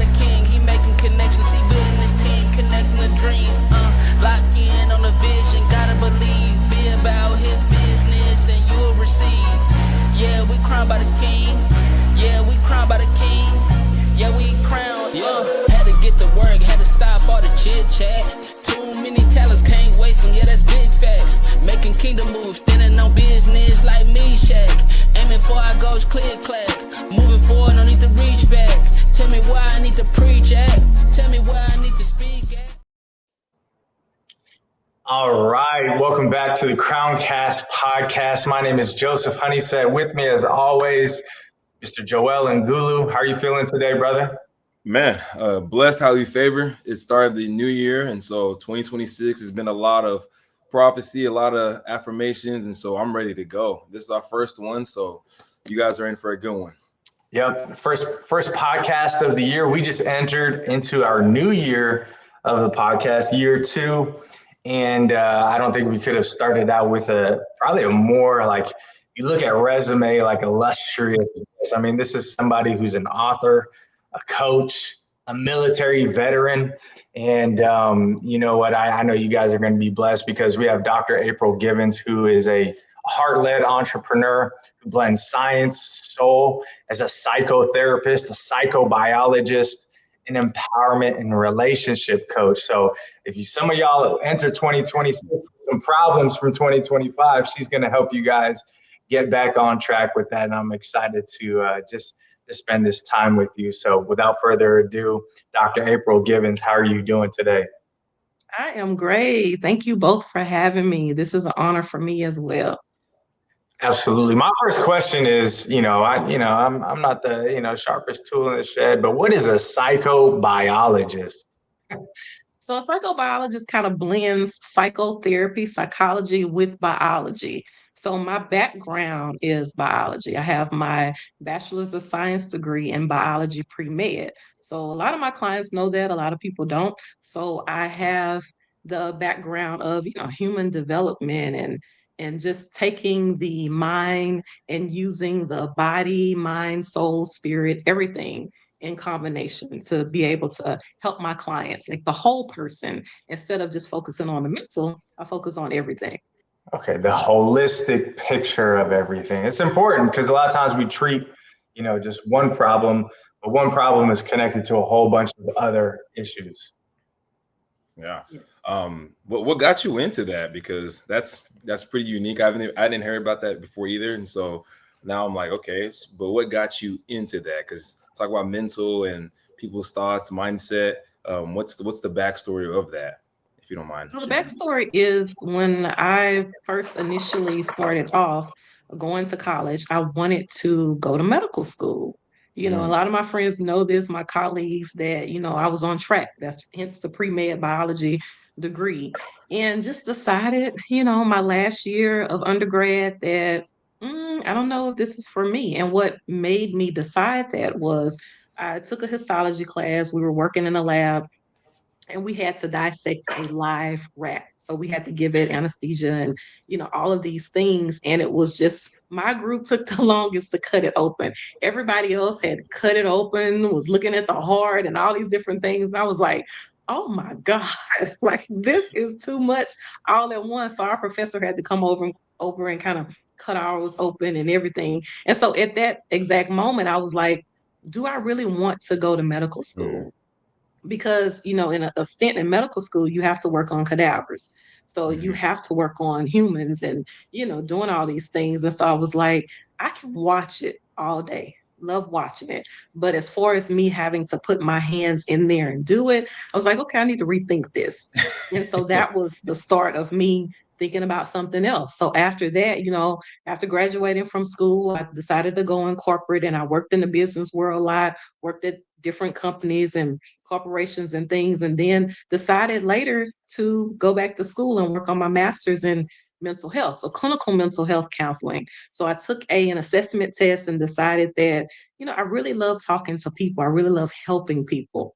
the king, he making connections, he building his team, connecting the dreams. Lock in on the vision, gotta believe. Be about his business and you'll receive. Yeah, we crowned by the king. Yeah, we crowned by the king. Yeah, we crowned. Had to get to work, had to stop all the chit chat. Too many talents, can't waste them. Yeah, that's big facts. Making kingdom moves, standing on business like me, Shaq. Aiming for our goals, click clack. Moving forward, no need to reach back. Tell me where I need to preach at. Tell me where I need to speak at. All right, welcome back to the Crowncast podcast. My name is Joseph Honeysett. With me, as always, Mr. Joel Ngulu. How are you feeling today, brother? Man, blessed, highly favored. It started the new year, and so 2026 has been a lot of prophecy, a lot of affirmations, and so I'm ready to go. This is our first one, so you guys are in for a good one. Yep, first podcast of the year. We just entered into our new year of the podcast, year 2, and I don't think we could have started out with probably a more, like, you look at resume, like illustrious. I mean, this is somebody who's an author, a coach, a military veteran. And you know what? I know you guys are going to be blessed because we have Dr. April Givens, who is a heart-led entrepreneur who blends science, soul, as a psychotherapist, a psychobiologist, an empowerment and relationship coach. So if some of y'all enter 2026 with some problems from 2025, she's going to help you guys get back on track with that. And I'm excited to just spend this time with you. So without further ado, Dr. April Givens, how are you doing today? I am great. Thank you both for having me. This is an honor for me as well. Absolutely. My first question is, I'm not the, sharpest tool in the shed, but what is a psychobiologist? So a psychobiologist kind of blends psychotherapy, psychology with biology. So my background is biology. I have my bachelor's of science degree in biology pre-med. So a lot of my clients know that, a lot of people don't. So I have the background of, human development and just taking the mind and using the body, mind, soul, spirit, everything in combination to be able to help my clients, like the whole person. Instead of just focusing on the mental, I focus on everything. Okay, the holistic picture of everything. It's important because a lot of times we treat, just one problem, but one problem is connected to a whole bunch of other issues. Yeah. What got you into that? Because that's pretty unique. I didn't hear about that before either, and so now I'm like, okay, but what got you into that? Because talk about mental and people's thoughts, mindset. What's the backstory of that, if you don't mind? So the backstory is when I first initially started off going to college, I wanted to go to medical school. A lot of my friends know this, my colleagues, that, I was on track. That's hence the pre-med biology degree. And just decided, my last year of undergrad that I don't know if this is for me. And what made me decide that was I took a histology class. We were working in a lab and we had to dissect a live rat. So we had to give it anesthesia and, all of these things. And it was just, my group took the longest to cut it open. Everybody else had cut it open, was looking at the heart and all these different things. And I was like, oh my God, like this is too much all at once. So our professor had to come over and kind of cut ours open and everything. And so at that exact moment, I was like, do I really want to go to medical school? Because, in a stint in medical school, you have to work on cadavers. So you have to work on humans and, doing all these things. And so I was like, I can watch it all day. Love watching it. But as far as me having to put my hands in there and do it, I was like, okay, I need to rethink this. And so that was the start of me thinking about something else. So after that, after graduating from school, I decided to go in corporate and I worked in the business world a lot, worked at different companies and corporations and things, and then decided later to go back to school and work on my master's in mental health, so clinical mental health counseling. So I took an assessment test and decided that, I really love talking to people. I really love helping people.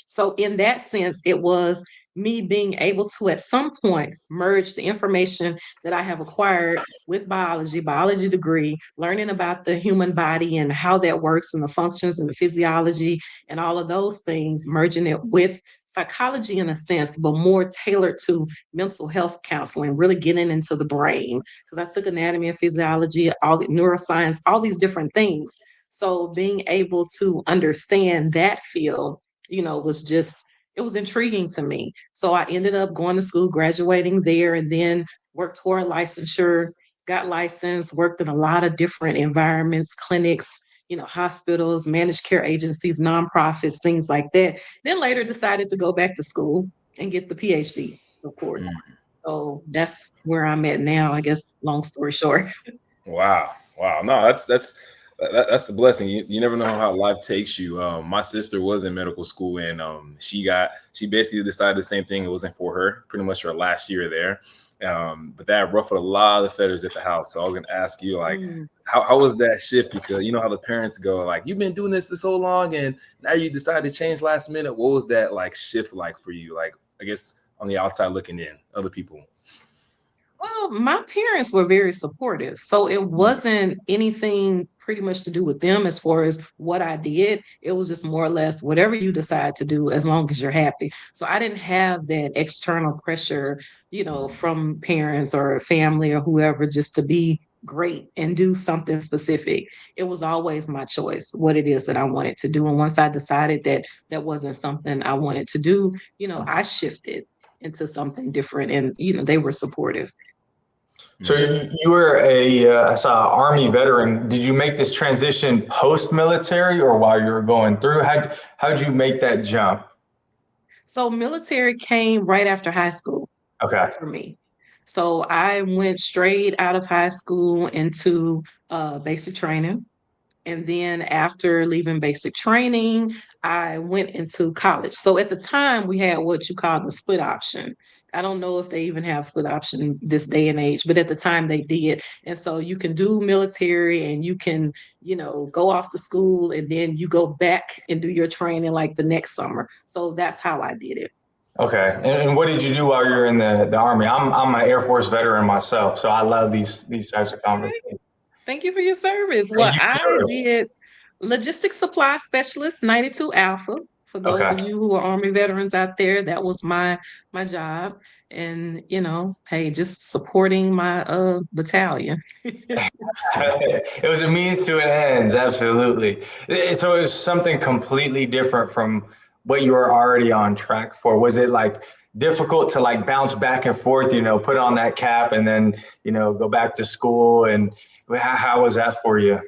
So in that sense, it was, me being able to at some point merge the information that I have acquired with biology degree, learning about the human body and how that works and the functions and the physiology and all of those things, merging it with psychology in a sense, but more tailored to mental health counseling, really getting into the brain. Because I took anatomy and physiology, all the neuroscience, all these different things. So being able to understand that field, was just, it was intriguing to me. So I ended up going to school, graduating there, and then worked toward licensure, got licensed, worked in a lot of different environments, clinics, hospitals, managed care agencies, nonprofits, things like that. Then later decided to go back to school and get the PhD, of course. So that's where I'm at now, I guess, long story short. Wow. No, that's the blessing. You never know how life takes you. My sister was in medical school, and she basically decided the same thing. It wasn't for her, pretty much her last year there. But that ruffled a lot of the feathers at the house. So I was gonna ask you, like, how was that shift? Because you know how the parents go, like, you've been doing this for so long, and now you decided to change last minute. What was that like shift like for you? Like, I guess on the outside looking in, other people. Well, my parents were very supportive. So it wasn't anything pretty much to do with them as far as what I did. It was just more or less whatever you decide to do as long as you're happy. So I didn't have that external pressure, from parents or family or whoever just to be great and do something specific. It was always my choice what it is that I wanted to do. And once I decided that that wasn't something I wanted to do, I shifted into something different, and they were supportive. So you were I saw Army veteran. Did you make this transition post-military or while you were going through? How'd you make that jump? So military came right after high school. Okay. For me. So I went straight out of high school into basic training. And then after leaving basic training, I went into college. So at the time, we had what you call the split option. I don't know if they even have split option this day and age, but at the time they did. And so you can do military and you can, go off to school and then you go back and do your training like the next summer. So that's how I did it. Okay. And what did you do while you were in the Army? I'm an Air Force veteran myself, so I love these types of conversations. Thank you for your service. Well, I did logistics supply specialist 92 Alpha. For those of you who are Army veterans out there, that was my job. And hey, just supporting my battalion. It was a means to an end, absolutely. So it was something completely different from what you were already on track for. Was it like difficult to like bounce back and forth, put on that cap and then, go back to school? And how was that for you?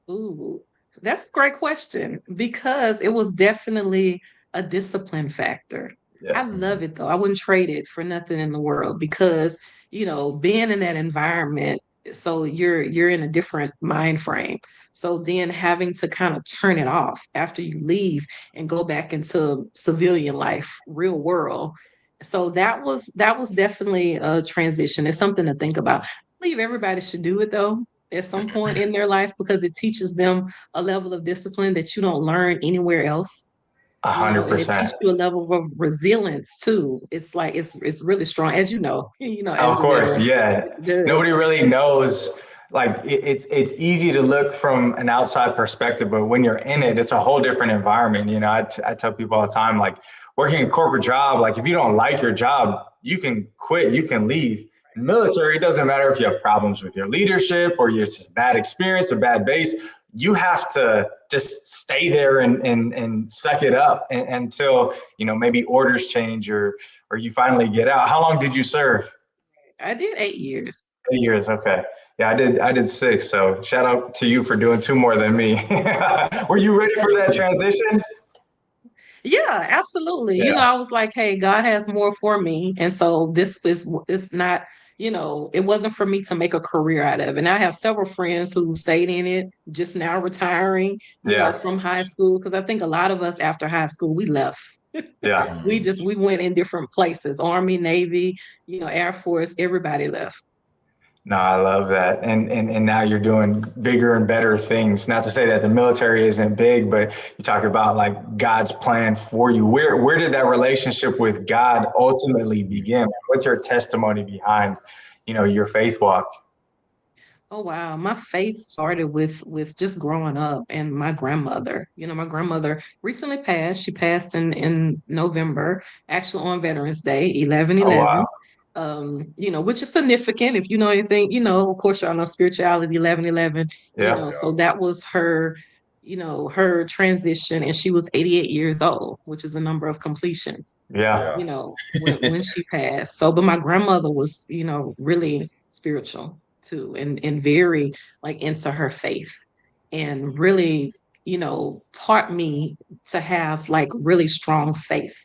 Ooh, that's a great question because it was definitely a discipline factor. Yeah. I love it though. I wouldn't trade it for nothing in the world because, being in that environment, so you're in a different mind frame. So then having to kind of turn it off after you leave and go back into civilian life, real world. So that was definitely a transition. It's something to think about. I believe everybody should do it though at some point in their life because it teaches them a level of discipline that you don't learn anywhere else. 100%. And it teaches you a level of resilience too. It's like it's really strong, as you know. Of course, yeah. Nobody really knows. Like it's easy to look from an outside perspective, but when you're in it, it's a whole different environment. I tell people all the time, like working a corporate job, like if you don't like your job, you can quit, you can leave. In military, it doesn't matter if you have problems with your leadership or it's just a bad experience, a bad base. You have to just stay there and suck it up until, maybe orders change or you finally get out. How long did you serve? I did 8 years. 8 years. Okay. Yeah, I did 6. So shout out to you for doing 2 more than me. Were you ready for that transition? Yeah, absolutely. Yeah. I was like, hey, God has more for me. And so it's not, it wasn't for me to make a career out of. And I have several friends who stayed in it, just now retiring, from high school. Because I think a lot of us after high school, we left. Yeah. we went in different places, Army, Navy, Air Force, everybody left. No, I love that. And now you're doing bigger and better things. Not to say that the military isn't big, but you talk about like God's plan for you. Where did that relationship with God ultimately begin? What's your testimony behind, your faith walk? Oh wow, my faith started with just growing up and my grandmother. My grandmother recently passed. She passed in November, actually on Veterans Day, Oh 11/11. wow. Which is significant if you know anything, of course y'all know spirituality, 11/11, Yeah. so that was her, her transition, and she was 88 years old, which is a number of completion, Yeah. Yeah. when she passed. So, but my grandmother was, really spiritual too, and very like into her faith, and really, taught me to have like really strong faith.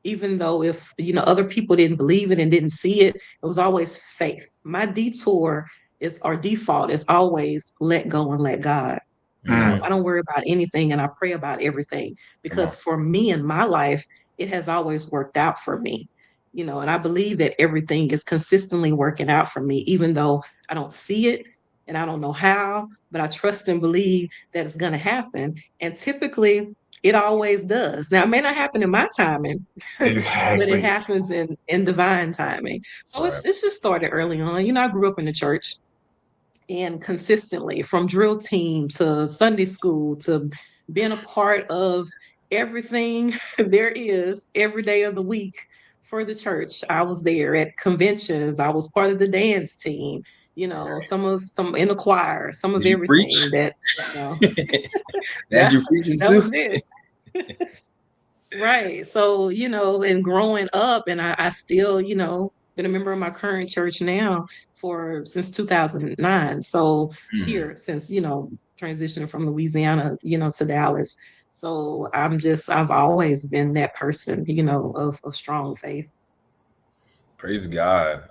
Even though if other people didn't believe it and didn't see it, it was always faith. My detour is our default is always let go and let God. Mm. I don't worry about anything and I pray about everything, Come on. because for me in my life, it has always worked out for me. And I believe that everything is consistently working out for me, even though I don't see it and I don't know how, but I trust and believe that it's going to happen. And typically it always does. Now, it may not happen in my timing, but it Exactly. happens in divine timing. So Right. it's just started early on. I grew up in the church, and consistently from drill team to Sunday school to being a part of everything there is every day of the week for the church. I was there at conventions. I was part of the dance team, some in the choir, some of Did you everything preach? that, Did that, you preaching that too? was it. Right. So, and growing up, and I still, been a member of my current church now for since 2009. So Mhm. here since, transitioning from Louisiana, to Dallas. So I've always been that person, of strong faith. Praise God.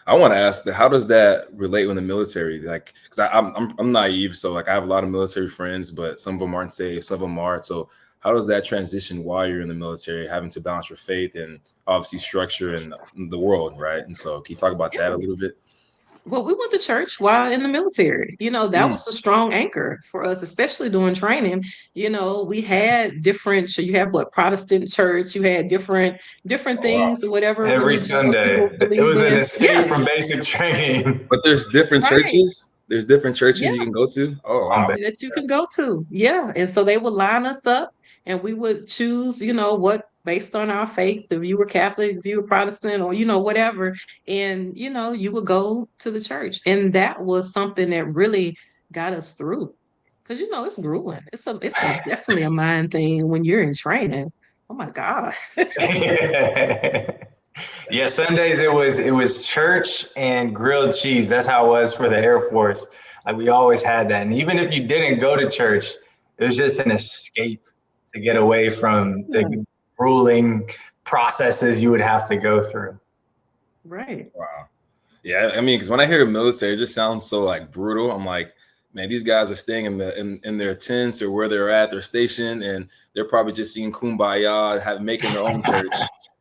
I want to ask that how does that relate in the military? Like, because I'm naive, so like I have a lot of military friends, but some of them aren't saved, some of them are. So how does that transition while you're in the military, having to balance your faith and obviously structure and the world, right? And so can you talk about that a Yeah. little bit? Well, we went to church while in the military. That Mm, was a strong anchor for us, especially during training. We had different, so you have what Protestant church, you had different oh, wow. things, whatever Every religion what Sunday. people It believed was an in. escape Yeah, from basic training. But there's different right. churches. There's different churches Yeah, you can go to. Oh, On wow. that you can go to. Yeah. And so they would line us up and we would choose, what based on our faith, if you were Catholic, if you were Protestant, or, whatever. And, you would go to the church. And that was something that really got us through. Because, it's grueling. It's definitely a mind thing when you're in training. Oh my God. Yeah, Sundays it was church and grilled cheese. That's how it was for the Air Force. Like we always had that. And even if you didn't go to church, it was just an escape to get away from Yeah, the grueling processes you would have to go through. right. Wow. Yeah, I mean, because when I hear military, it just sounds so like brutal. I'm like, man, these guys are staying in their tents or where they're at, their station, and they're probably just seeing kumbaya, making their own church.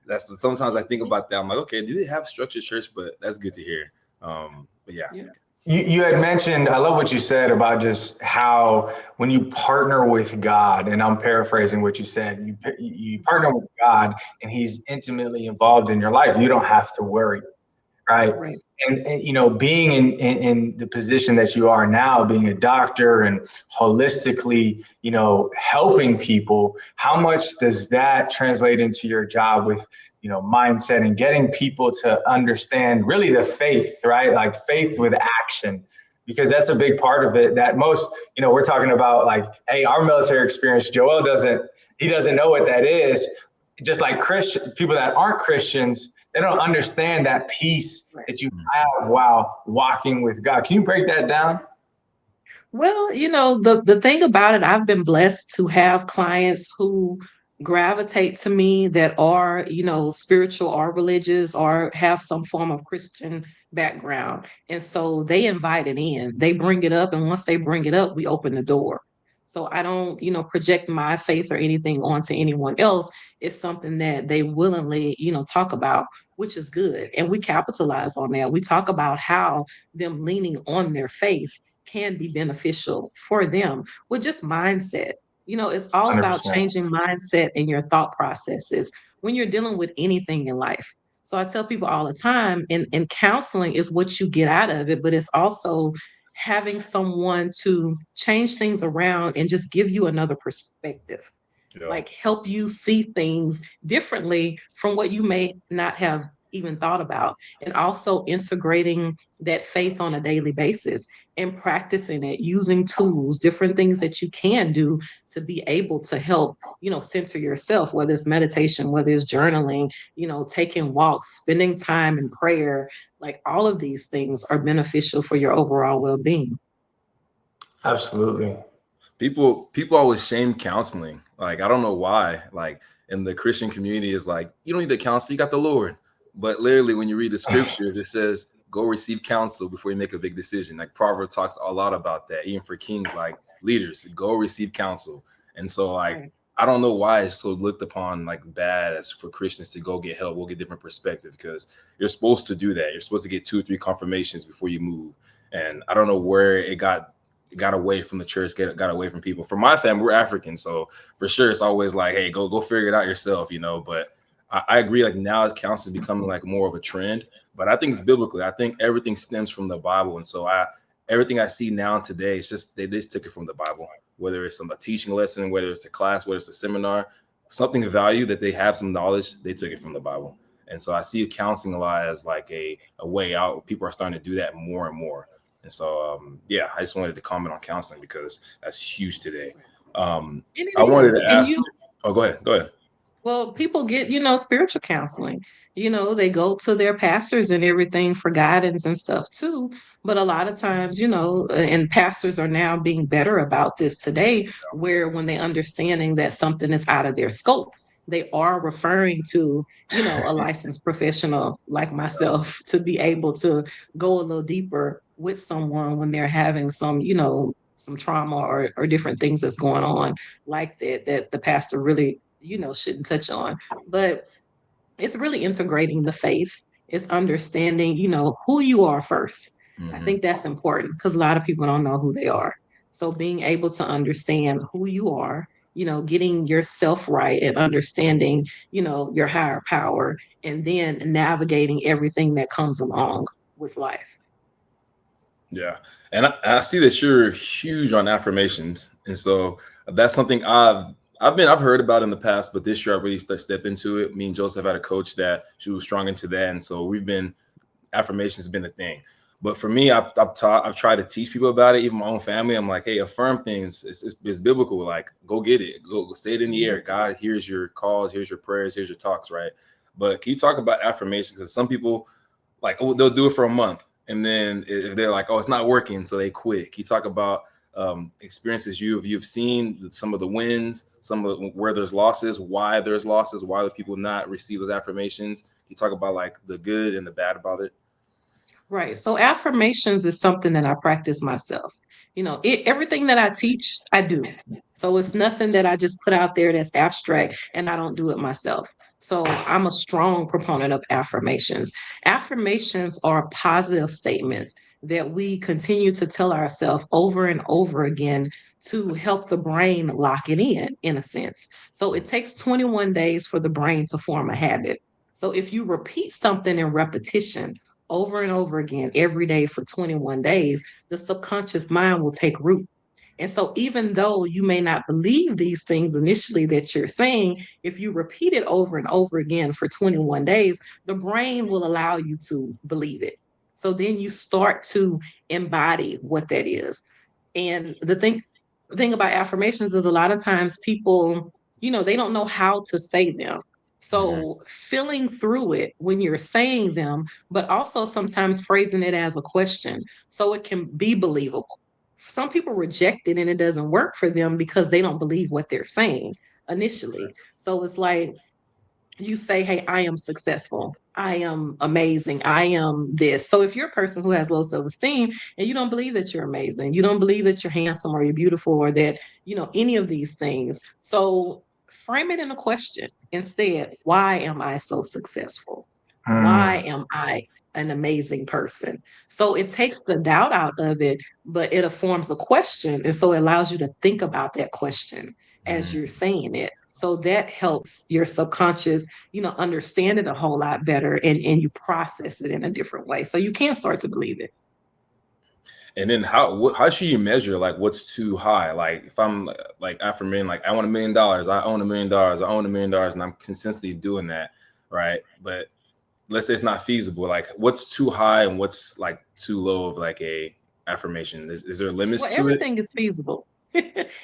That's sometimes I think about that. I'm like, okay, do they have structured church? But that's good to hear. But yeah, Yeah. You had mentioned, I love what you said about just how when you partner with God, and I'm paraphrasing what you said, you partner with God and He's intimately involved in your life. You don't have to worry. Right. Right. And being in the position that you are now, being a doctor and holistically, helping people, how much does that translate into your job with, mindset and getting people to understand really the faith, right? Like faith with action, because that's a big part of it that most, we're talking about like, hey, our military experience, he doesn't know what that is. Just like people that aren't Christians, they don't understand that peace Right. that you have while walking with God. Can you break that down? Well, the thing about it, I've been blessed to have clients who gravitate to me that are, spiritual or religious or have some form of Christian background. And so they invite it in, they bring it up. And once they bring it up, we open the door. So I don't, project my faith or anything onto anyone else. It's something that they willingly, talk about, which is good. And we capitalize on that. We talk about how them leaning on their faith can be beneficial for them with just mindset. It's all about 100%. changing mindset and your thought processes when you're dealing with anything in life. So I tell people all the time, in counseling is what you get out of it, but it's also having someone to change things around and just give you another perspective, Yeah. like help you see things differently from what you may not have even thought about, and also integrating that faith on a daily basis and practicing it using tools, different things that you can do to be able to help, center yourself, whether it's meditation, whether it's journaling, taking walks, spending time in prayer. Like all of these things are beneficial for your overall well-being. Absolutely. People always shame counseling. Like, I don't know why. Like, in the Christian community is like, you don't need the counsel, you got the Lord. But literally, when you read the scriptures, it says go receive counsel before you make a big decision. Like, Proverbs talks a lot about that, even for kings, like leaders, go receive counsel. And so, like, Right. I don't know why it's so looked upon like bad as for Christians to go get help, we'll get different perspective, because you're supposed to do that. You're supposed to get 2 or 3 confirmations before you move. And I don't know where it got away from the church, got away from people. For my family, we're African, so for sure it's always like, hey, go figure it out yourself, But I agree, like now counseling is becoming like more of a trend, but I think it's biblically. I think everything stems from the Bible, and so everything I see now today, it's just they just took it from the Bible. Whether it's a teaching lesson, whether it's a class, whether it's a seminar, something of value that they have some knowledge, they took it from the Bible. And so I see counseling a lot as like a way out. People are starting to do that more and more. And so, yeah, I just wanted to comment on counseling because that's huge today. And it I wanted is. to And ask. Oh, go ahead. Go ahead. well, people get, spiritual counseling. They go to their pastors and everything for guidance and stuff too. But a lot of times, and pastors are now being better about this today, where when they understanding that something is out of their scope, they are referring to, a licensed professional like myself to be able to go a little deeper with someone when they're having some, some trauma or different things that's going on like that the pastor really shouldn't touch on. But it's really integrating the faith. It's understanding, who you are first. I Mm-hmm. think that's important because a lot of people don't know who they are. So being able to understand who you are, getting yourself right and understanding, your higher power, and then navigating everything that comes along with life. Yeah. And I see that you're huge on affirmations. And so that's something I've heard about in the past, but this year I really stepped into it. Me and Joseph had a coach that she was strong into that. And so affirmations has been a thing. But for me, I've tried to teach people about it, even my own family. I'm like, hey, affirm things. It's biblical. Like, go get it. Go say it in the air. God, here's your calls, here's your prayers, here's your talks, right? But can you talk about affirmations? Because some people, like, they'll do it for a month, and then if they're like, oh, it's not working, so they quit. Can you talk about experiences you've seen, some of the wins, some of where there's losses, why there's losses, why do people not receive those affirmations? Can you talk about like the good and the bad about it? Right. So affirmations is something that I practice myself. Everything that I teach, I do. So it's nothing that I just put out there that's abstract and I don't do it myself. So I'm a strong proponent of affirmations. Affirmations are positive statements that we continue to tell ourselves over and over again to help the brain lock it in a sense. So it takes 21 days for the brain to form a habit. So if you repeat something in repetition, over and over again every day for 21 days, the subconscious mind will take root. And so, even though you may not believe these things initially that you're saying, if you repeat it over and over again for 21 days, the brain will allow you to believe it. So then you start to embody what that is. And the thing about affirmations is a lot of times people, they don't know how to say them. Mm-hmm. So feeling through it when you're saying them, but also sometimes phrasing it as a question so it can be believable. Some people reject it and it doesn't work for them because they don't believe what they're saying initially. So it's like you say, hey, I am successful. I am amazing. I am this. So if you're a person who has low self-esteem and you don't believe that you're amazing, you don't believe that you're handsome or you're beautiful or that, any of these things. So frame it in a question instead. Why am I so successful? Why Mm, am I an amazing person? So it takes the doubt out of it, but it forms a question. And so it allows you to think about that question as you're Mm. saying it. So that helps your subconscious, understand it a whole lot better, and you process it in a different way. So you can start to believe it. And then how should you measure like what's too high? Like if I'm like affirming like I want $1 million, I own $1 million, I own $1 million, and I'm consistently doing that, right? But let's say it's not feasible. Like what's too high and what's like too low of like a affirmation? Is there limits Well, to it? everything is feasible.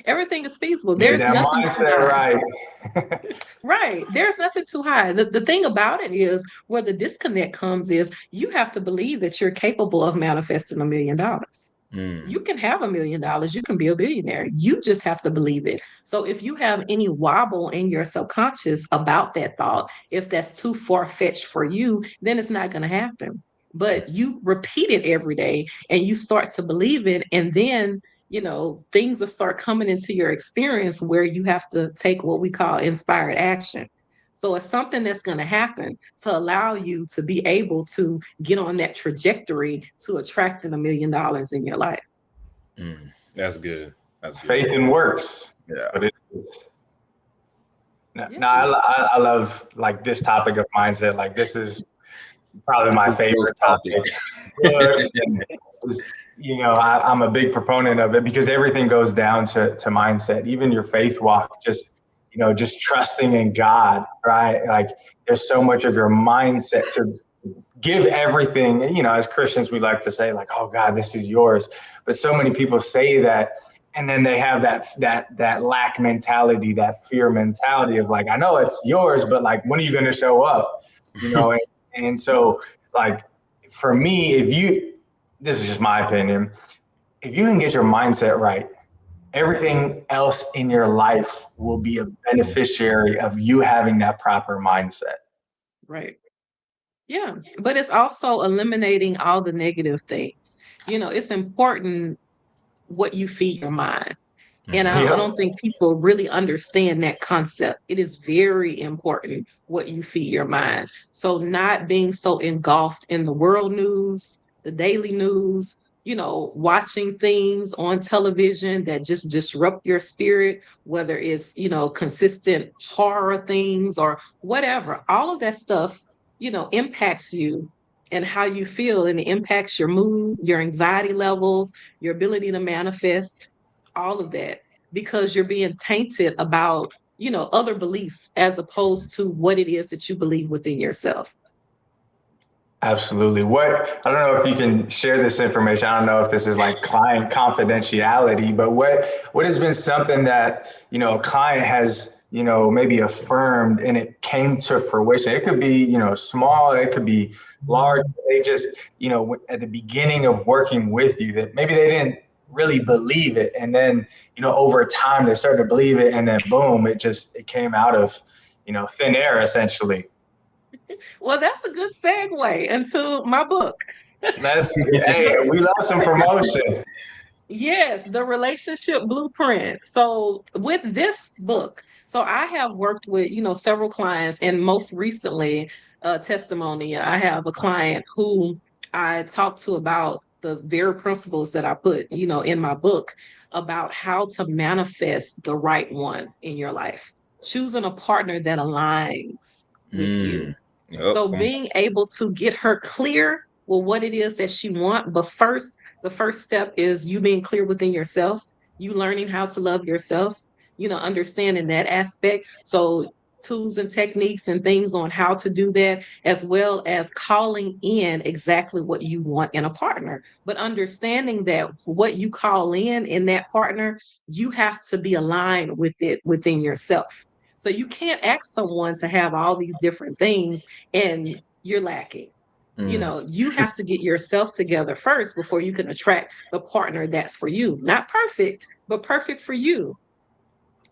Everything is feasible. get There's that nothing too mindset high. right. Right. There's nothing too high. The thing about it is where the disconnect comes is you have to believe that you're capable of manifesting $1 million. Mm. You can have $1 million. You can be a billionaire. You just have to believe it. So if you have any wobble in your subconscious about that thought, if that's too far fetched for you, then it's not going to happen. But you repeat it every day and you start to believe it. And then, things will start coming into your experience where you have to take what we call inspired action. So it's something that's going to happen to allow you to be able to get on that trajectory to attracting $1 million in your life. Mm. That's good. That's good. Faith and works. Yeah. But Yeah. no, I love like this topic of mindset. Like this is probably my favorite topic. Books and just, I'm a big proponent of it because everything goes down to mindset. Even your faith walk, just trusting in God, right? Like there's so much of your mindset to give everything. As Christians, we like to say like, "Oh God, this is yours," but so many people say that, and then they have that lack mentality, that fear mentality of like, "I know it's yours, but like, when are you going to show up?" And so like for me, this is just my opinion, if you can get your mindset right, everything else in your life will be a beneficiary of you having that proper mindset. Right. Yeah. But it's also eliminating all the negative things. It's important what you feed your mind. And Mhm. I Yep. don't think people really understand that concept. It is very important what you feed your mind. So, not being so engulfed in the world news, the daily news, watching things on television that just disrupt your spirit, whether it's, consistent horror things or whatever, all of that stuff, impacts you and how you feel, and it impacts your mood, your anxiety levels, your ability to manifest, all of that, because you're being tainted about, other beliefs as opposed to what it is that you believe within yourself. Absolutely. I don't know if you can share this information. I don't know if this is like client confidentiality, but what has been something that, a client has, maybe affirmed and it came to fruition? It could be, small, it could be large. They just, at the beginning of working with you that maybe they didn't really believe it. And then, over time they started to believe it and then boom, it came out of, thin air essentially. Well, that's a good segue into my book. Hey, we love some promotion. Yes, the relationship blueprint. So with this book, so I have worked with, several clients, and most recently, testimony. I have a client who I talked to about the very principles that I put, in my book about how to manifest the right one in your life, choosing a partner that aligns with you. Mm. Yep. So being able to get her clear with what it is that she wants. But first, the first step is you being clear within yourself, you learning how to love yourself, understanding that aspect. So tools and techniques and things on how to do that, as well as calling in exactly what you want in a partner. But understanding that what you call in that partner, you have to be aligned with it within yourself. So you can't ask someone to have all these different things and you're lacking. Mm. You have to get yourself together first before you can attract the partner that's for you. Not perfect, but perfect for you.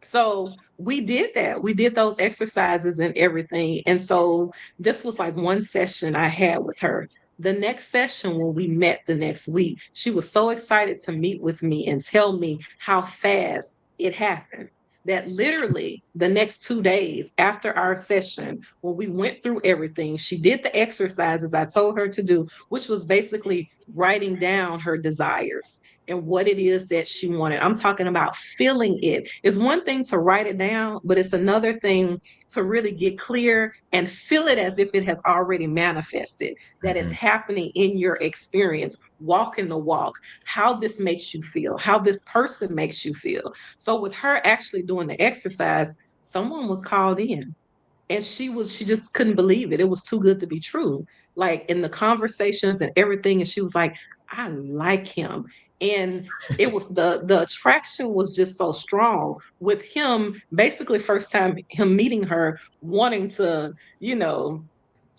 So we did that. We did those exercises and everything. And so this was like one session I had with her. The next session, when we met the next week, she was so excited to meet with me and tell me how fast it happened. That literally the next 2 days after our session, when we went through everything, she did the exercises I told her to do, which was basically writing down her desires and what it is that she wanted. I'm talking about feeling it. It's one thing to write it down, but it's another thing to really get clear and feel it as if it has already manifested, that it's happening in your experience, walking the walk, how this makes you feel, how this person makes you feel. So with her actually doing the exercise, someone was called in and she just couldn't believe it. It was too good to be true. Like in the conversations and everything, and she was like, I like him. And it was the attraction was just so strong with him, basically first time him meeting her, wanting to, you know,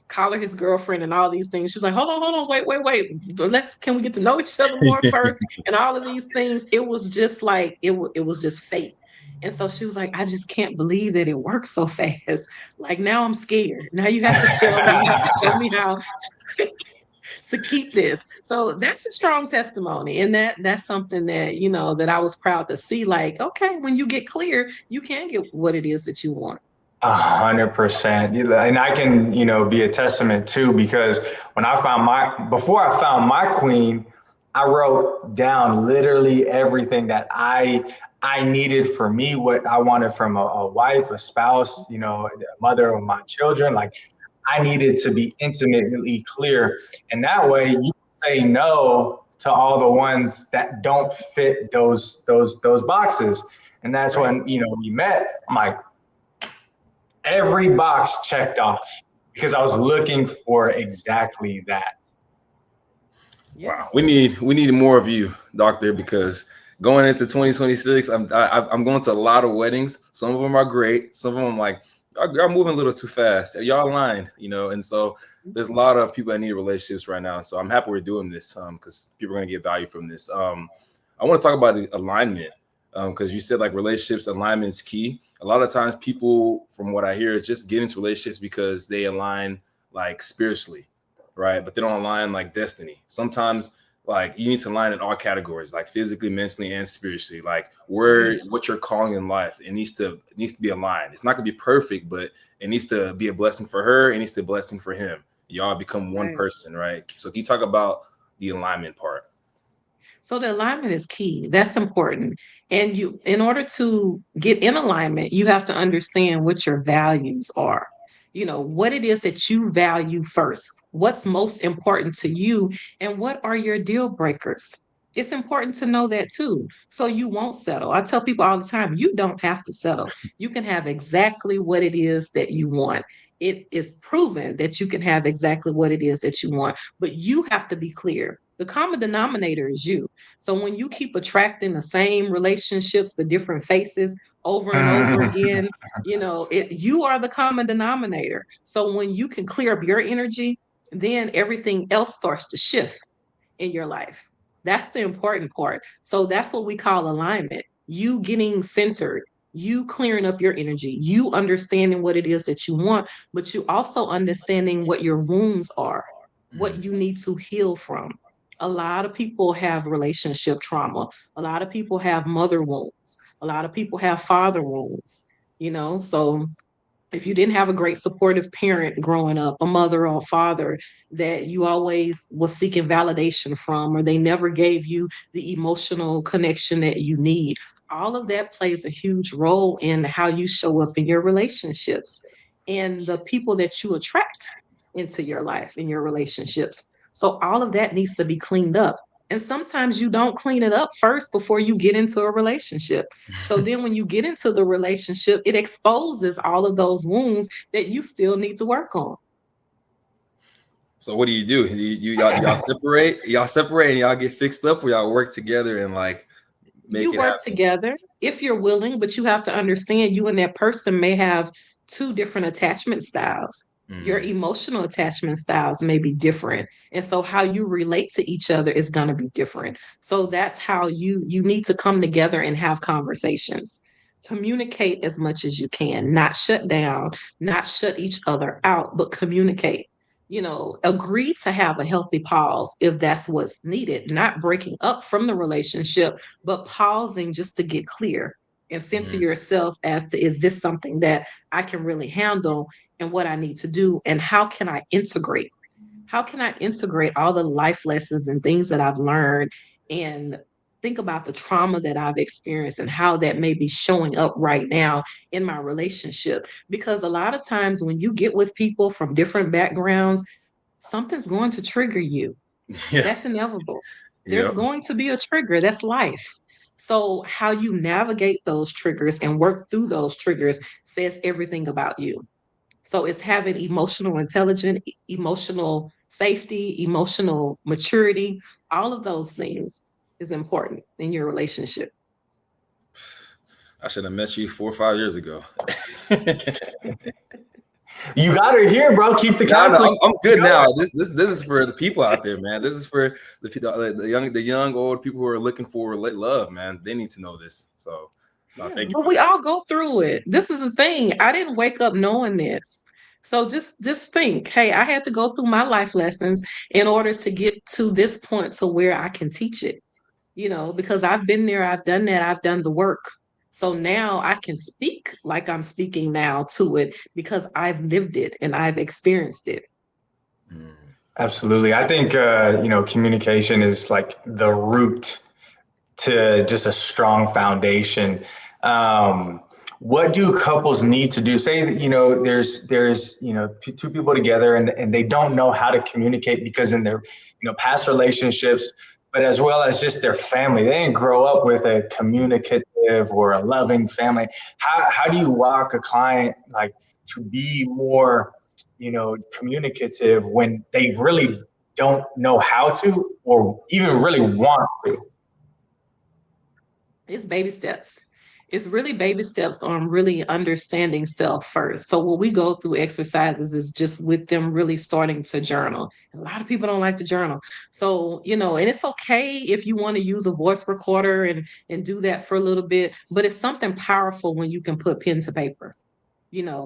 call her his girlfriend and all these things. She was like, hold on, wait. Can we get to know each other more first? And all of these things. It was just like, it was just fate. And so she was like, I just can't believe that it works so fast. Like now I'm scared. Now you have to tell me, you have to show me how to keep this. So that's a strong testimony. And that's something that, you know, that I was proud to see. Like, okay, when you get clear, you can get what it is that you want. 100%. And I can, be a testament too, because before I found my queen, I wrote down literally everything that I needed for me, what I wanted from a wife, a spouse, a mother of my children. Like I needed to be intimately clear. And that way you say no to all the ones that don't fit those boxes. And that's when, we met. I'm like, every box checked off because I was looking for exactly that. Wow, we need more of you, doctor, because going into 2026, I'm going to a lot of weddings. Some of them are great. Some of them like y'all moving a little too fast. Y'all aligned, and so there's a lot of people that need relationships right now. So I'm happy we're doing this because people are going to get value from this. I want to talk about the alignment. Because you said like relationships alignment is key. A lot of times people, from what I hear, just get into relationships because they align like spiritually, right? But they don't align like destiny. Sometimes like you need to align in all categories, like physically, mentally, and spiritually. Like what you're calling in life, it needs to be aligned. It's not gonna be perfect, but it needs to be a blessing for her. It needs to be a blessing for him. Y'all become one person, right? So can you talk about the alignment part? So the alignment is key. That's important. And in order to get in alignment, you have to understand what your values are. What it is that you value first, what's most important to you, and what are your deal breakers. It's important to know that too, so you won't settle. I tell people all the time, you don't have to settle. You can have exactly what it is that you want. It is proven that you can have exactly what it is that you want, but you have to be clear. The common denominator is you. So when you keep attracting the same relationships with different faces over and over again, you are the common denominator. So when you can clear up your energy, then everything else starts to shift in your life. That's the important part. So that's what we call alignment. You getting centered, you clearing up your energy, you understanding what it is that you want, but you also understanding what your wounds are, what you need to heal from. A lot of people have relationship trauma. A lot of people have mother wounds. A lot of people have father wounds, so if you didn't have a great supportive parent growing up, a mother or a father that you always was seeking validation from, or they never gave you the emotional connection that you need, all of that plays a huge role in how you show up in your relationships and the people that you attract into your life, in your relationships. So all of that needs to be cleaned up. And sometimes you don't clean it up first before you get into a relationship. So then when you get into the relationship, it exposes all of those wounds that you still need to work on. So what do? Y'all separate? Y'all separate and y'all get fixed up, or y'all work together and like make you it work happen? together if you're willing, but you have to understand you and that person may have two different attachment styles. Your emotional attachment styles may be different. And so how you relate to each other is going to be different. So that's how you need to come together and have conversations communicate as much as you can, not shut down, not shut each other out, but communicate. Agree to have a healthy pause if that's what's needed, not breaking up from the relationship, but pausing just to get clear and center yourself as to, is this something that I can really handle, and what I need to do, and how can I integrate? How can I integrate all the life lessons and things that I've learned, and think about the trauma that I've experienced and how that may be showing up right now in my relationship? Because a lot of times when you get with people from different backgrounds, something's going to trigger you. Yeah. That's inevitable. There's Yep. going to be a trigger. That's life. So how you navigate those triggers and work through those triggers says everything about you. So it's having emotional intelligence, emotional safety, emotional maturity, all of those things is important in your relationship. I should have met you 4 or 5 years ago. You got her here, bro. Keep the No, counseling. I'm good now. This is for the people out there, man. This is for the young, old people who are looking for love, man. They need to know this. So thank you. But we all go through it. This is the thing. I didn't wake up knowing this. So just think, hey, I had to go through my life lessons in order to get to this point to where I can teach it, because I've been there, I've done that, I've done the work. So now I can speak like I'm speaking now to it because I've lived it and I've experienced it. Absolutely. I think, communication is like the root to just a strong foundation. What do couples need to do? Say that, there's two people together and they don't know how to communicate because in their, past relationships, but as well as just their family, they didn't grow up with a communicative or a loving family. How do you walk a client like to be more, communicative when they really don't know how to or even really want to? It's baby steps. It's really baby steps on really understanding self first. So what we go through exercises is just with them really starting to journal. A lot of people don't like to journal. So, and it's okay if you want to use a voice recorder and do that for a little bit, but it's something powerful when you can put pen to paper,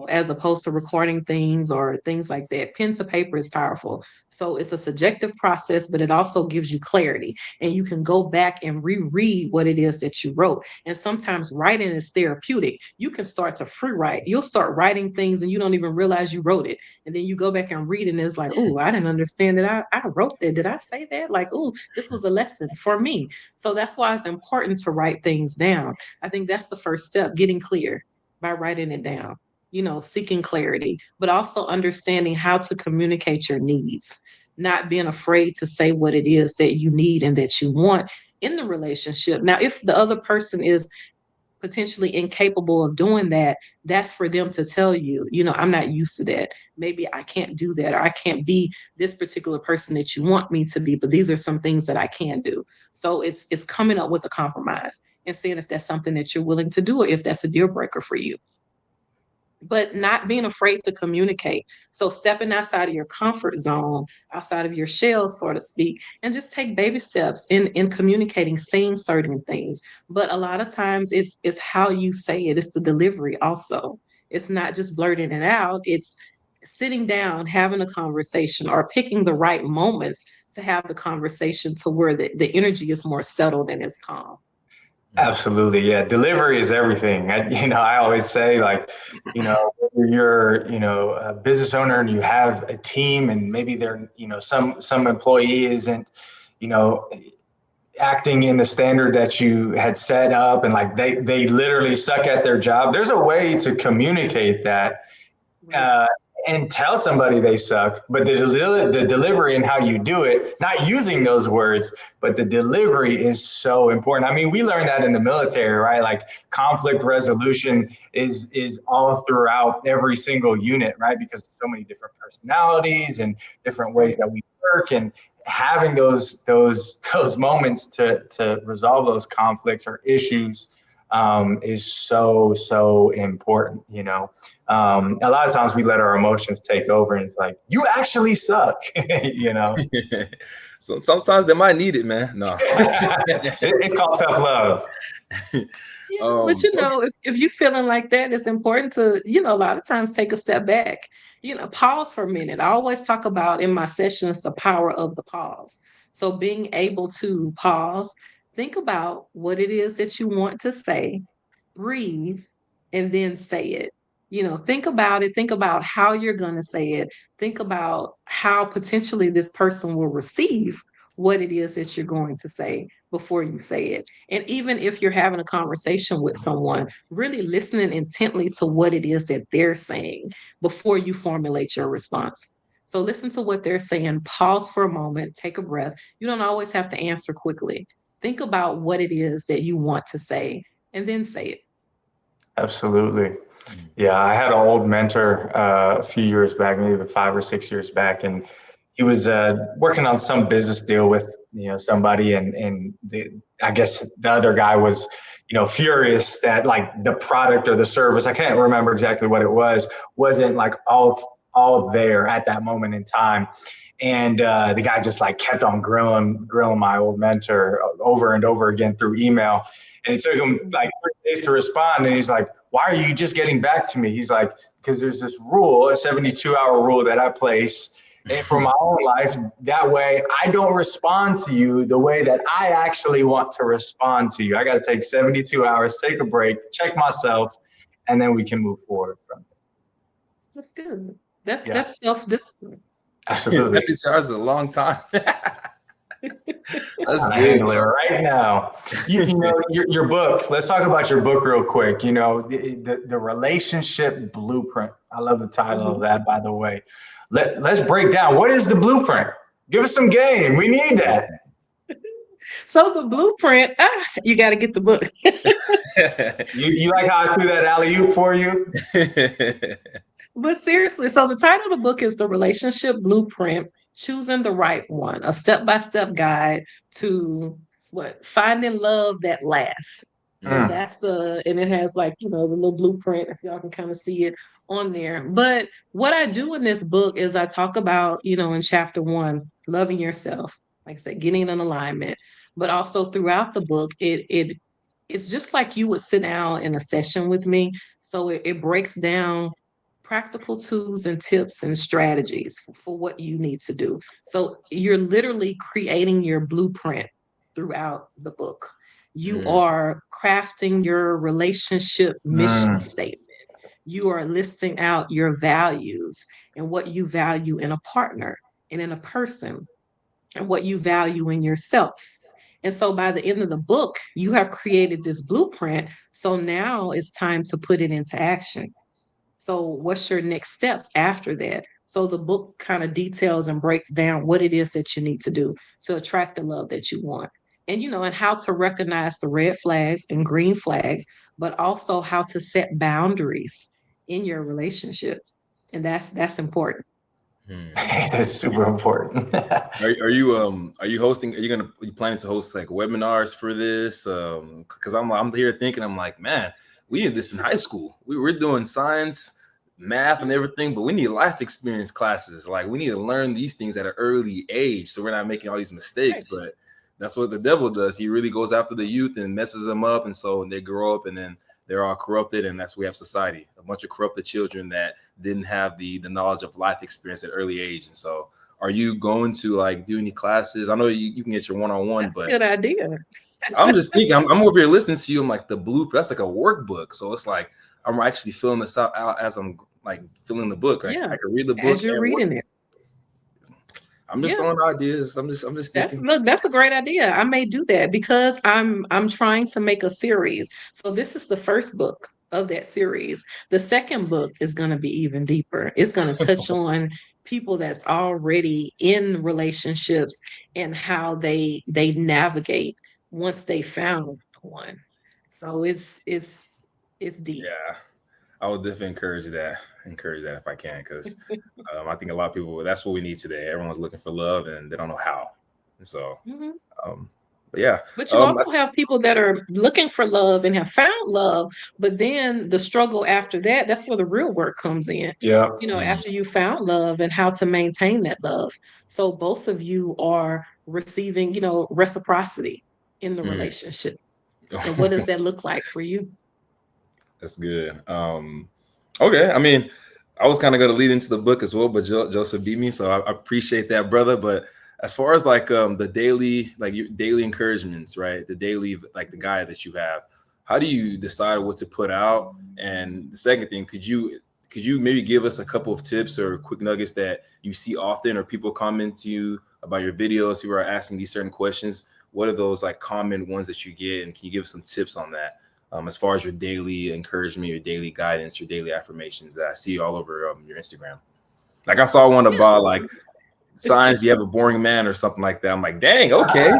as opposed to recording things or things like that. Pen to paper is powerful. So it's a subjective process, but it also gives you clarity. And you can go back and reread what it is that you wrote. And sometimes writing is therapeutic. You can start to free write. You'll start writing things and you don't even realize you wrote it. And then you go back and read it and it's like, oh, I didn't understand that. I wrote that. Did I say that? Like, oh, this was a lesson for me. So that's why it's important to write things down. I think that's the first step, getting clear by writing it down. Seeking clarity, but also understanding how to communicate your needs, not being afraid to say what it is that you need and that you want in the relationship. Now, if the other person is potentially incapable of doing that, that's for them to tell you, I'm not used to that. Maybe I can't do that, or I can't be this particular person that you want me to be, but these are some things that I can do. So it's coming up with a compromise and seeing if that's something that you're willing to do or if that's a deal breaker for you. But not being afraid to communicate. So stepping outside of your comfort zone, outside of your shell, so to speak, and just take baby steps in communicating, saying certain things. But a lot of times it's how you say it. It's the delivery also. It's not just blurting it out. It's sitting down, having a conversation, or picking the right moments to have the conversation to where the energy is more settled and it's calm. Absolutely. Yeah. Delivery is everything. I always say, like, you're, a business owner and you have a team and maybe they're, some employee isn't, acting in the standard that you had set up and like they literally suck at their job. There's a way to communicate that and tell somebody they suck, but the delivery and how you do it, not using those words, but the delivery is so important. I mean, we learned that in the military, right? Like conflict resolution is all throughout every single unit, right? Because so many different personalities and different ways that we work, and having those moments to resolve those conflicts or issues is so important. A lot of times we let our emotions take over and it's like, you actually suck. So sometimes they might need it, man. No. It's called tough love. Yeah, but if you're feeling like that, it's important to, a lot of times take a step back, pause for a minute. I always talk about in my sessions the power of the pause. So being able to pause, think about what it is that you want to say, breathe, and then say it. Think about it, think about how you're going to say it, think about how potentially this person will receive what it is that you're going to say before you say it. And even if you're having a conversation with someone, really listening intently to what it is that they're saying before you formulate your response. So listen to what they're saying, pause for a moment, take a breath. You don't always have to answer quickly. Think about what it is that you want to say and then say it. Absolutely. Yeah, I had an old mentor a few years back, maybe 5 or 6 years back, and he was working on some business deal with somebody, and I guess the other guy was furious that like the product or the service, I can't remember exactly what it was, wasn't like all there at that moment in time. And the guy just like kept on grilling my old mentor over and over again through email. And it took him like 3 days to respond. And he's like, why are you just getting back to me? He's like, because there's this rule, a 72-hour rule that I place for my own life. That way I don't respond to you the way that I actually want to respond to you. I got to take 72 hours, take a break, check myself, and then we can move forward from there. That's good. That's self-discipline. Absolutely. 72 hours is a long time. That's good. Handle it right now. Your book. Let's talk about your book real quick. The relationship blueprint. I love the title of that, by the way. Let's break down. What is the blueprint? Give us some game. We need that. So the blueprint, you got to get the book. You like how I threw that alley-oop for you? But seriously, so the title of the book is The Relationship Blueprint, Choosing the Right One, a step-by-step guide to finding love that lasts. So that's and it has like, the little blueprint, if y'all can kind of see it on there. But what I do in this book is I talk about, in chapter 1, loving yourself, like I said, getting in alignment. But also throughout the book, it's just like you would sit down in a session with me. So it breaks down practical tools and tips and strategies for what you need to do. So you're literally creating your blueprint throughout the book. You are crafting your relationship mission statement. You are listing out your values and what you value in a partner and in a person and what you value in yourself. And so by the end of the book, you have created this blueprint. So now it's time to put it into action. So what's your next steps after that? So the book kind of details and breaks down what it is that you need to do to attract the love that you want. And, and how to recognize the red flags and green flags, but also how to set boundaries in your relationship. And that's important. That's super important. Are you hosting? Are you planning to host like webinars for this? Because I'm here thinking, I'm like, man, we need this in high school. We're doing science, math, and everything, but we need life experience classes. Like we need to learn these things at an early age, so we're not making all these mistakes. But that's what the devil does. He really goes after the youth and messes them up, and so they grow up and then they're all corrupted, and that's why we have society, a bunch of corrupted children that didn't have the knowledge of life experience at early age. And so are you going to like do any classes? I know you can get your one-on-one, but good idea. I'm just thinking, I'm over here listening to you. I'm like, the blueprint, that's like a workbook. So it's like, I'm actually filling this out as I'm like filling the book. Right? I can read the book as you're reading it. I'm just throwing ideas. I'm just thinking. That's a great idea. I may do that because I'm trying to make a series. So this is the first book of that series. The second book is going to be even deeper. It's going to touch on people that's already in relationships and how they navigate once they found one. So it's deep. Yeah, I would definitely encourage that if I can, because I think a lot of people, that's what we need today. Everyone's looking for love and they don't know how. And so, but yeah. But you also have people that are looking for love and have found love, but then the struggle after that, that's where the real work comes in. Yeah. After you found love and how to maintain that love. So both of you are receiving, reciprocity in the relationship. And what does that look like for you? That's good. Okay. I mean, I was kind of going to lead into the book as well, but Joseph beat me, so I appreciate that, brother. But as far as like the daily, like your daily encouragements, right? The daily, like the guide that you have, how do you decide what to put out? And the second thing, could you maybe give us a couple of tips or quick nuggets that you see often, or people comment to you about your videos? People are asking these certain questions. What are those like common ones that you get, and can you give us some tips on that? As far as your daily encouragement, your daily guidance, your daily affirmations that I see all over your Instagram. Like I saw one about like signs you have a boring man or something like that. I'm like, dang, okay.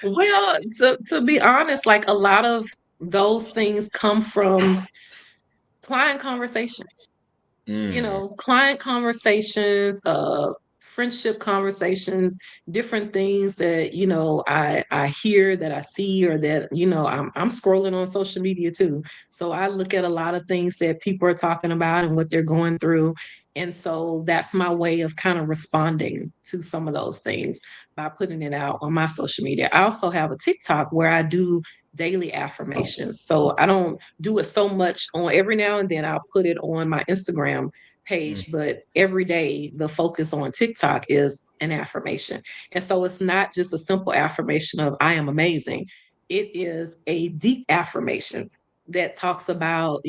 Well, to be honest, like a lot of those things come from client conversations. Client conversations, friendship conversations, different things that, I hear, that I see, or that, I'm scrolling on social media too. So I look at a lot of things that people are talking about and what they're going through. And so that's my way of kind of responding to some of those things by putting it out on my social media. I also have a TikTok where I do daily affirmations. So I don't do it so much on, every now and then I'll put it on my Instagram page, but every day the focus on TikTok is an affirmation. And so it's not just a simple affirmation of I am amazing. It is a deep affirmation that talks about,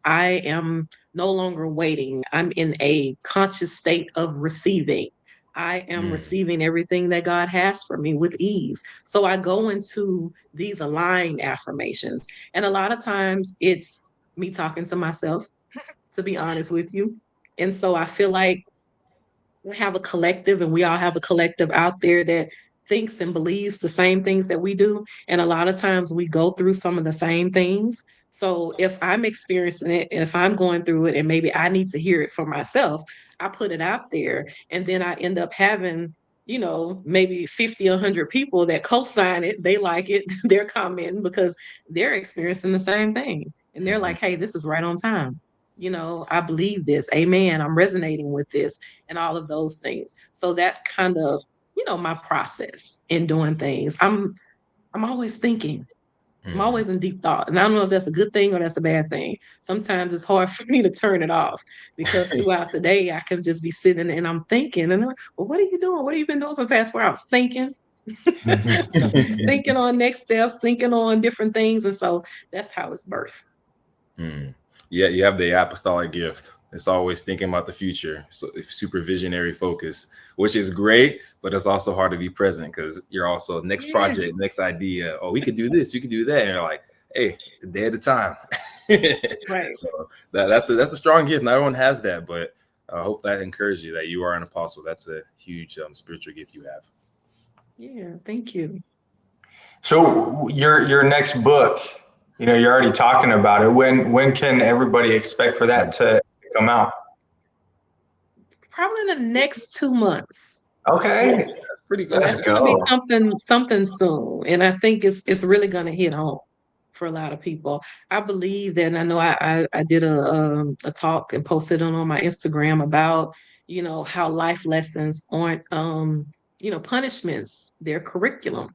I am no longer waiting. I'm in a conscious state of receiving. I am receiving everything that God has for me with ease. So I go into these aligned affirmations. And a lot of times it's me talking to myself, to be honest with you. And so I feel like we have a collective, and we all have a collective out there that thinks and believes the same things that we do. And a lot of times we go through some of the same things. So if I'm experiencing it, and if I'm going through it, and maybe I need to hear it for myself, I put it out there, and then I end up having, maybe 50, 100 people that co-sign it. They like it. They're commenting because they're experiencing the same thing. And they're like, hey, this is right on time. I believe this. Amen. I'm resonating with this, and all of those things. So that's kind of, my process in doing things. I'm always thinking. I'm always in deep thought. And I don't know if that's a good thing or that's a bad thing. Sometimes it's hard for me to turn it off, because throughout the day I can just be sitting and I'm thinking, and I'm like, well, what are you doing? What have you been doing for the past 4 hours? Thinking. Thinking on next steps, thinking on different things. And so that's how it's birthed. Yeah, you have the apostolic gift. It's always thinking about the future. So super visionary focus, which is great, but it's also hard to be present because you're also next project, next idea. Oh, we could do this, we could do that. And you're like, hey, a day at a time. Right. So that's a strong gift. Not everyone has that, but I hope that encourages you that you are an apostle. That's a huge spiritual gift you have. Yeah, thank you. So your next book, you're already talking about it. When can everybody expect for that to come out? Probably in the next 2 months. Okay, that's pretty good. That's going to be something soon, and I think it's really going to hit home for a lot of people. I believe that, and I know I did a talk and posted it on my Instagram about how life lessons aren't punishments; they're curriculum.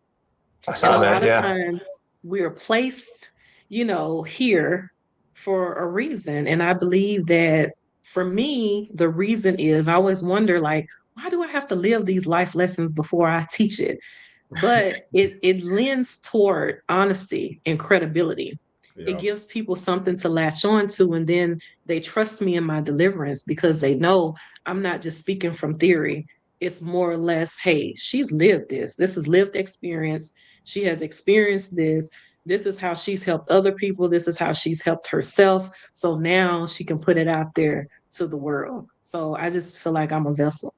I saw and a that. lot of times we're placed here for a reason. And I believe that for me, the reason is, I always wonder, like, why do I have to live these life lessons before I teach it? But it lends toward honesty and credibility. Yeah. It gives people something to latch on to, and then they trust me in my deliverance because they know I'm not just speaking from theory. It's more or less, hey, she's lived this. This is lived experience. She has experienced this. This is how she's helped other people. This is how she's helped herself. So now she can put it out there to the world. So I just feel like I'm a vessel.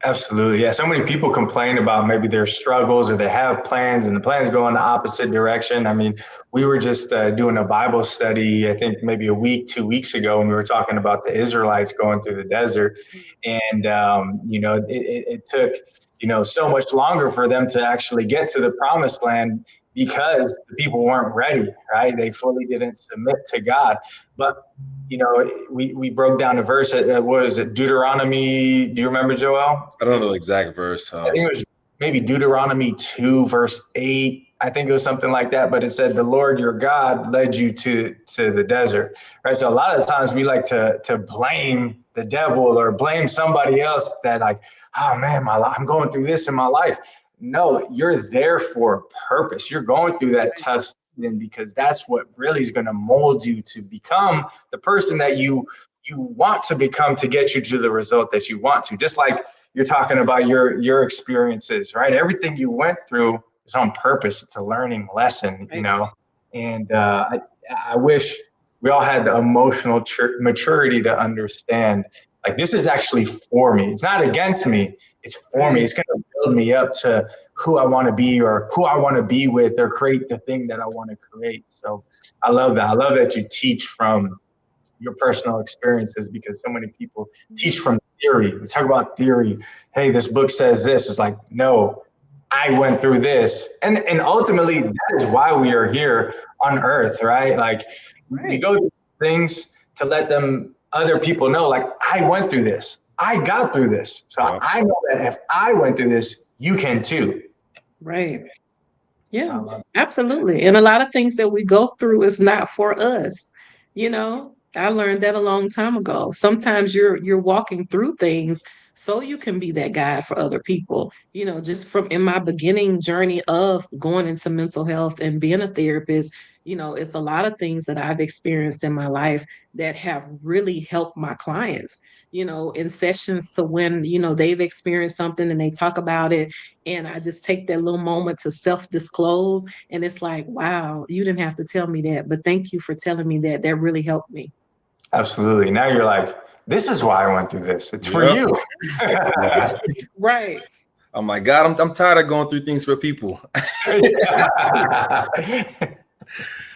Absolutely. Yeah. So many people complain about maybe their struggles, or they have plans and the plans go in the opposite direction. I mean, we were just doing a Bible study, I think maybe 2 weeks ago, and we were talking about the Israelites going through the desert. And, it took, so much longer for them to actually get to the promised land because the people weren't ready, right? They fully didn't submit to God. But we broke down a verse at what is it, Deuteronomy? Do you remember, Joel? I don't know the exact verse. I think it was maybe Deuteronomy 2, verse 8. I think it was something like that, but it said the Lord your God led you to the desert, right? So a lot of the times we like to blame the devil or blame somebody else that like, oh man, I'm going through this in my life. No, you're there for a purpose. You're going through that tough season because that's what really is going to mold you to become the person that you want to become to get you to the result that you want to. Just like you're talking about your experiences, right? Everything you went through is on purpose. It's a learning lesson, you know. And I wish we all had the emotional maturity to understand, like, this is actually for me. It's not against me. It's for me. It's going to build me up to who I want to be or who I want to be with or create the thing that I want to create. So I love that. I love that you teach from your personal experiences because so many people teach from theory. We talk about theory. Hey, this book says this. It's like, no, I went through this. And ultimately, that is why we are here on earth, right? Like, we go through things to let other people know, like, I went through this. I got through this. So I know that if I went through this, you can too. Right. Yeah, absolutely. And a lot of things that we go through is not for us. You know, I learned that a long time ago. Sometimes you're walking through things so you can be that guide for other people. You know, just from in my beginning journey of going into mental health and being a therapist, you know, it's a lot of things that I've experienced in my life that have really helped my clients, you know, in sessions to when, you know, they've experienced something and they talk about it. And I just take that little moment to self-disclose. And it's like, wow, you didn't have to tell me that, but thank you for telling me that. That really helped me. Absolutely. Now you're like, this is why I went through this. It's for you. Right. Oh my God, I'm tired of going through things for people.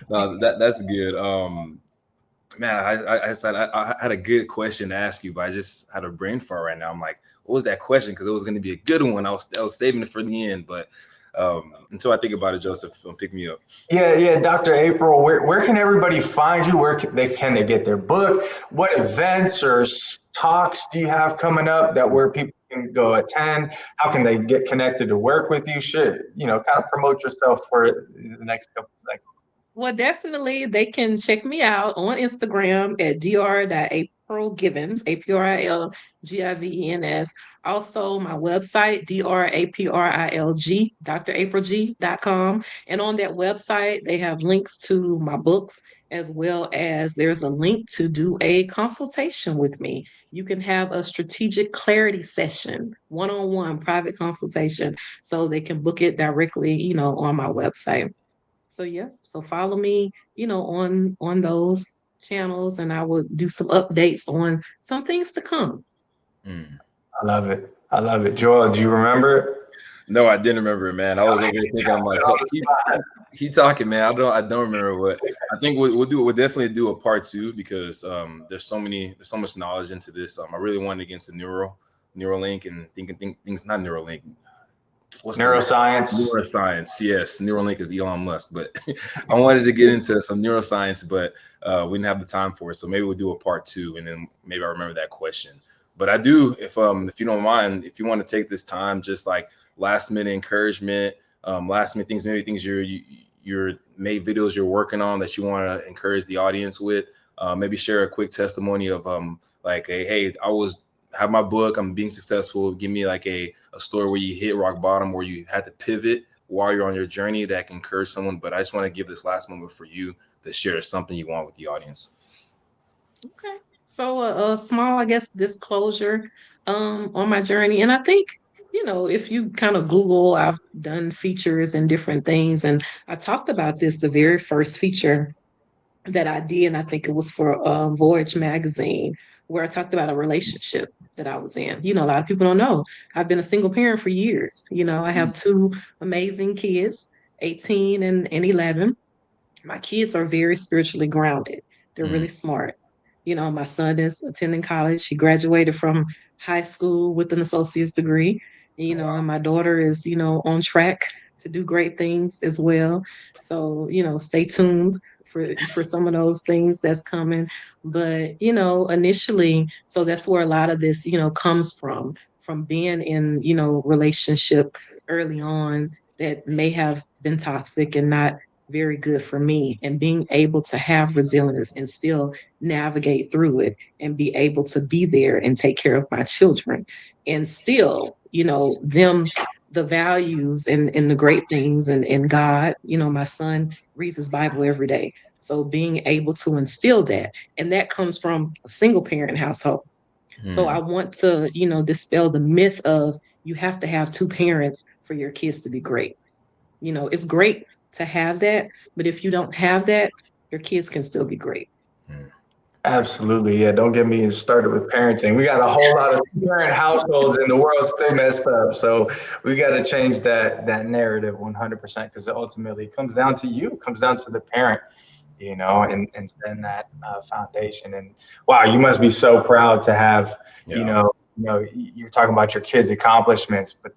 No, that's good. Man, I said I had a good question to ask you, but I just had a brain fart right now. I'm like, what was that question? Because it was going to be a good one. I was saving it for the end, but until I think about it, Joseph, pick me up. Yeah, Dr. April, where can everybody find you? Where can they get their book? What events or talks do you have coming up where people can go attend? How can they get connected to work with you? Kind of promote yourself for the next couple of seconds. Well, definitely they can check me out on Instagram at dr.aprilgivens, APRILGIVENS. Also, my website, DRAPRILG, draprilg.com. And on that website, they have links to my books, as well as there's a link to do a consultation with me. You can have a strategic clarity session, one-on-one private consultation, so they can book it directly, you know, on my website. So yeah, so follow me, you know, on those channels, and I will do some updates on some things to come. I love it. Joel, do you remember it? No, I didn't remember it, man. I was over here thinking, I'm like, he talking, man. I don't remember what. I think we'll definitely do a part 2 because there's so much knowledge into this. I really wanted to get into Neuralink and thinking things, not Neuralink. What's neuroscience? Neuroscience, yes. Neuralink is Elon Musk, but I wanted to get into some neuroscience, but we didn't have the time for it. So maybe we'll do a part 2, and then maybe I remember that question. But I do, if you don't mind, if you want to take this time, just like last minute encouragement, last minute things, maybe things you're made videos you're working on that you want to encourage the audience with. Maybe share a quick testimony of like, hey, have my book, I'm being successful. Give me like a story where you hit rock bottom, where you had to pivot while you're on your journey that can encourage someone. But I just want to give this last moment for you to share something you want with the audience. Okay. So a small, I guess, disclosure on my journey. And I think, you know, if you kind of Google, I've done features and different things. And I talked about this, the very first feature that I did, and I think it was for Voyage magazine, where I talked about a relationship that I was in. You know, a lot of people don't know. I've been a single parent for years. You know, I have 2 amazing kids, 18 and 11. My kids are very spiritually grounded. They're really smart. You know, my son is attending college. He graduated from high school with an associate's degree. You know, and my daughter is, you know, on track to do great things as well. So, you know, stay tuned for some of those things that's coming. But, you know, initially, so that's where a lot of this, you know, comes from being in, you know, relationship early on, that may have been toxic and not very good for me, and being able to have resilience and still navigate through it and be able to be there and take care of my children and still, them the values and the great things and God, my son reads his Bible every day. So being able to instill that, and that comes from a single parent household. So I want to, dispel the myth of you have to have two parents for your kids to be great. It's great to have that, but if you don't have that, your kids can still be great. Absolutely. Yeah. Don't get me started with parenting. We got a whole lot of parent households and the world's still messed up. So we got to change that narrative 100%, because ultimately it comes down to you, it comes down to the parent, and setting that foundation. And wow, you must be so proud to have, you're talking about your kids' accomplishments, but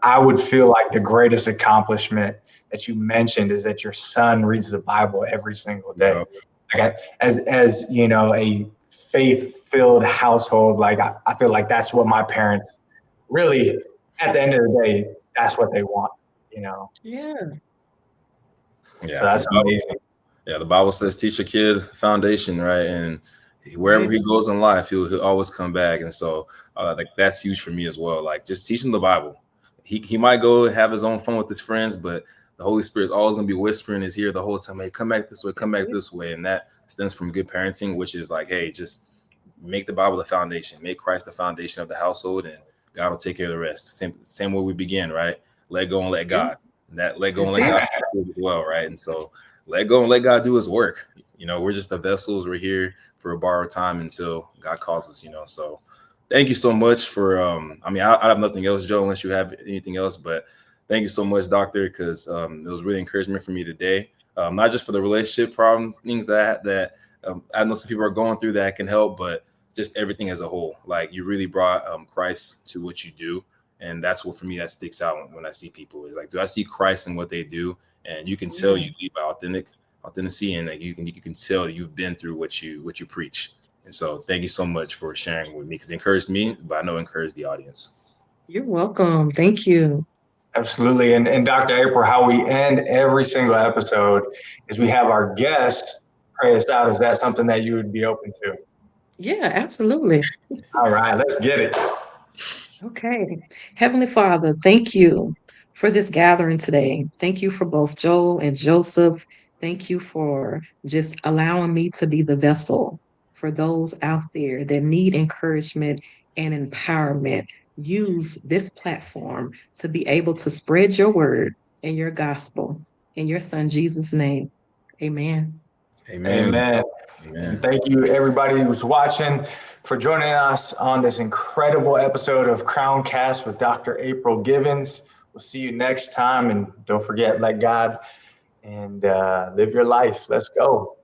I would feel like the greatest accomplishment that you mentioned is that your son reads the Bible every single day. Like as a faith-filled household, like I feel like that's what my parents really, at the end of the day, that's what they want, Yeah. So that's amazing. Yeah, the Bible says teach a kid foundation, right? And wherever he goes in life, he'll always come back. And so like that's huge for me as well. Like just teach him the Bible. He might go have his own fun with his friends, but the Holy Spirit's always going to be whispering in his ear the whole time, hey, come back this way, come back this way. And that stems from good parenting, which is like, hey, just make the Bible the foundation, make Christ the foundation of the household, and God will take care of the rest. Same way we begin, right? Let go and let God. And that let go and let God do as well, right? And so let go and let God do his work. We're just the vessels. We're here for a borrowed time until God calls us, So thank you so much for, I have nothing else, Joe, unless you have anything else, but thank you so much, Doctor, because it was really encouragement for me today. Not just for the relationship problems, things that I know some people are going through that can help, but just everything as a whole. Like you really brought Christ to what you do. And that's what, for me, that sticks out when I see people is like, do I see Christ in what they do? And you can tell you lead by authenticity, and like you can tell you've been through what you preach. And so thank you so much for sharing with me, because it encouraged me, but I know it encouraged the audience. You're welcome. Thank you. Absolutely. And Dr. April, how we end every single episode is we have our guests pray us out. Is that something that you would be open to? Yeah, absolutely. All right, let's get it. Okay. Heavenly Father, thank you for this gathering today. Thank you for both Joel and Joseph. Thank you for just allowing me to be the vessel for those out there that need encouragement and empowerment. Use this platform to be able to spread your word and your gospel in your son Jesus' name. Amen. Amen. Amen. And thank you, everybody who's watching, for joining us on this incredible episode of Crown Cast with Dr. April Givens. We'll see you next time. And don't forget, let God and live your life. Let's go.